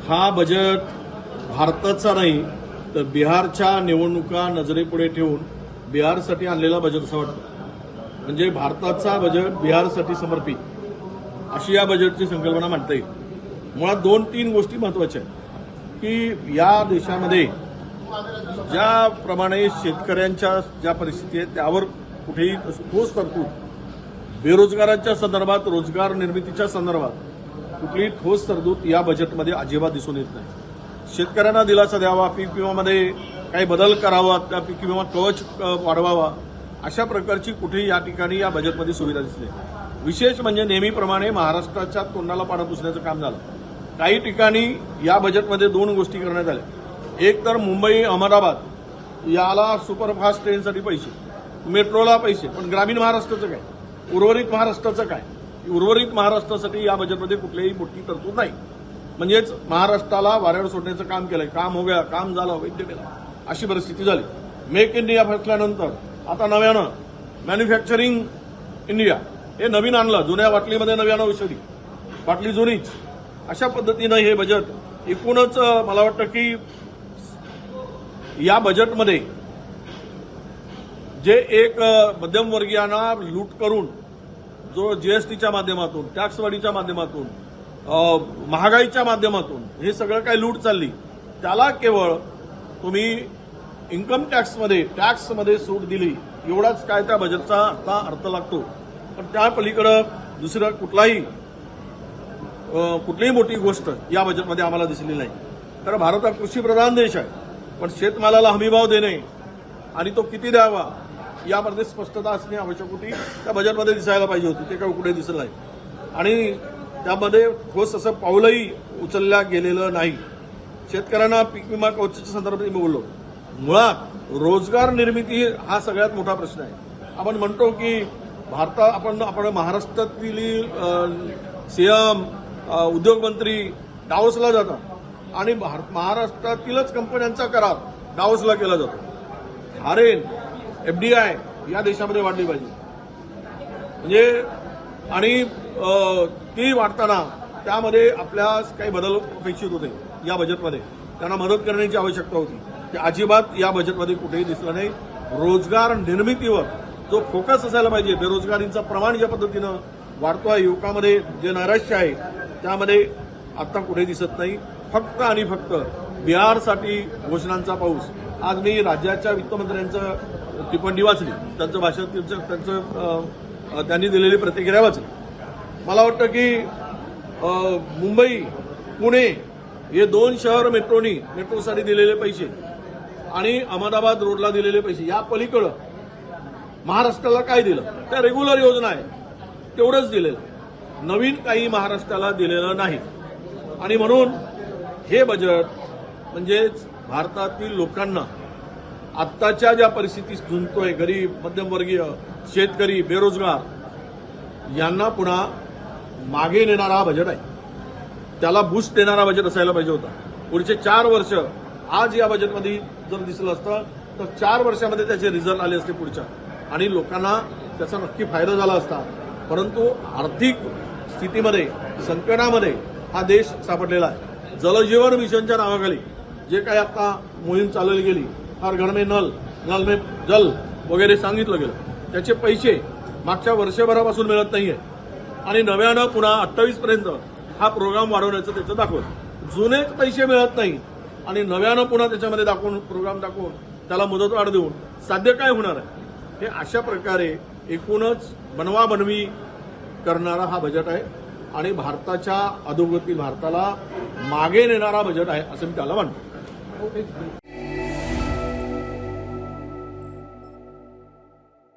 हा बजेट भारताचा नाही तर बिहारच्या निवडणुका नजरेपुढे ठेवून बिहारसाठी आणलेला बजेट असं वाटतं. म्हणजे भारताचा बजेट बिहारसाठी समर्पित अशी या बजेटची संकल्पना मांडता येईल. मुळात 2-3 गोष्टी महत्वाच्या आहेत की या देशामध्ये ज्याप्रमाणे शेतकऱ्यांच्या ज्या परिस्थिती आहेत त्यावर कुठेही ठोस तरतूद, बेरोजगारांच्या संदर्भात, रोजगार निर्मितीच्या संदर्भात कुठलीही ठोस तरतूद या बजेटमध्ये अजिबात दिसून येत नाही. शेतकऱ्यांना दिलासा द्यावा, पीक विम्यामध्ये काही बदल करावा, त्या पीक विमा कवच वाढवावा, अशा प्रकारची कुठेही या ठिकाणी या बजेटमध्ये सुविधा दिसली. विशेष म्हणजे नेहमीप्रमाणे महाराष्ट्राच्या तोंडाला पाणी पुसण्याचं काम झालं. काही ठिकाणी या बजेटमध्ये 2 गोष्टी करण्यात आल्या. एक तर मुंबई अहमदाबाद याला सुपरफास्ट ट्रेनसाठी पैसे, मेट्रोला पैसे, पण ग्रामीण महाराष्ट्राचं काय, उर्वरित महाराष्ट्राचं काय? उर्वरित महाराष्ट्रासाठी या बजेटमध्ये कुठलीही मोठी तरतूद नाही. म्हणजेच महाराष्ट्राला वाऱ्यावर सोडण्याचं काम केलंय. काम हो गया, काम झालं, वैद्य केलं, अशी परिस्थिती झाली. मेक इंडिया फसल्यानंतर आता नव्यानं मॅन्युफॅक्चरिंग इंडिया हे नवीन आणलं, जुन्या बाटलीमध्ये नव्यानं औषधी, बाटली जुनीच, अशा पद्धतीनं हे बजेट एकूणच मला वाटतं की या बजेटमध्ये जे एक मध्यमवर्गीयांना लूट करून जो जीएसटीच्या माध्यमातून, टॅक्सवाढीच्या माध्यमातून, महागाईच्या माध्यमातून हे सगळं काही लूट चालली, त्याला केवळ तुम्ही इन्कम टॅक्समध्ये सूट दिली, एवढाच काय त्या बजेटचा आता अर्थ लागतो. पण त्या पलीकडे दुसरं कुठलीही मोठी गोष्ट या बजेटमध्ये आम्हाला दिसली नाही. कारण भारत हा कृषीप्रधान देश आहे, पण शेतमालाला हमीभाव देणे आणि तो किती द्यावा यामध्ये स्पष्टता असणे आवश्यक होती. त्या बजेटमध्ये दिसायला पाहिजे होती, ते काही कुठे दिसलं नाही. आणि त्यामध्ये ठोस असं पाऊलही उचलल्या गेलेलं नाही. शेतकऱ्यांना पीक विमा कवचाच्या संदर्भात मी बोललो. मुळात रोजगार निर्मिती हा सगळ्यात मोठा प्रश्न आहे. आपण म्हणतो की आपण महाराष्ट्रातील सीएम, उद्योगमंत्री डावोसला जातात आणि महाराष्ट्रातीलच कंपन्यांचा करार डावोसला केला जातो. हारेन एफडीआय या देशामध्ये वाढली पाहिजे. म्हणजे आणि ती वाढताना त्यामध्ये आपल्या काही बदल अपेक्षित होते. या बजेटमध्ये त्यांना मदत करण्याची आवश्यकता होती, ते अजिबात या बजेटमध्ये कुठेही दिसलं नाही. रोजगार निर्मितीवर जो फोकस असायला पाहिजे, बेरोजगारीचं प्रमाण ज्या पद्धतीनं वाढतो आहे, युवकांमध्ये जे नैराश्य आहे त्यामध्ये आता कुठे दिसत नाही. फक्त आणि फक्त बिहारसाठी घोषणांचा पाऊस. आज मी राज्याच्या वित्तमंत्र्यांचं टिप्पणी वाचली, त्यांचं भाषण, त्यांनी दिलेली प्रतिक्रिया वाचली. मला वाटतं की मुंबई, पुणे हे 2 शहर मेट्रोसाठी दिलेले पैसे आणि अहमदाबाद रोडला दिलेले पैसे, या पलीकडं महाराष्ट्राला काय दिलं? त्या रेग्युलर योजना आहे तेवढंच दिलेलं, नवीन काही महाराष्ट्राला दिलेलं नाही. आणि म्हणून हे बजेट म्हणजेच भारतातील लोकांना आत्ताच्या ज्या परिस्थितीत झुंजतोय, गरीब, मध्यमवर्गीय, शेतकरी, बेरोजगार यांना पुन्हा मागे नेणारा हा बजेट आहे. त्याला बूस्ट देणारा बजेट असायला पाहिजे होता. पुढचे 4 वर्ष आज या बजेटमध्ये जर दिसलं असतं तर 4 वर्षामध्ये त्याचे रिझल्ट आले असते पुढच्या, आणि लोकांना त्याचा नक्की फायदा झाला असता. परंतु आर्थिक स्थितीमध्ये, संकटामध्ये हा देश सापडलेला आहे. जलजीवन मिशनच्या नावाखाली जे काही आता मोहीम चालवली गेली, हर घर में नल, नल में जल वगैरे सांगितलं गेलं, त्याचे पैसे मागच्या वर्षभरापासून मिळत नाहीये. आणि नव्यानं पुन्हा 28 पर्यंत हा प्रोग्राम वाढवण्याचं त्याचं दाखवलं. जुनेच पैसे मिळत नाही आणि नव्यानं पुन्हा त्याच्यामध्ये प्रोग्राम दाखवून त्याला मुदतवाढ देऊन साध्य काय होणार आहे? हे अशा प्रकारे एकूणच बनवाबनवी करणारा हा बजेट आहे आणि भारताच्या अधोगती, भारताला मागे नेणारा बजेट आहे असं मी त्याला म्हणतो.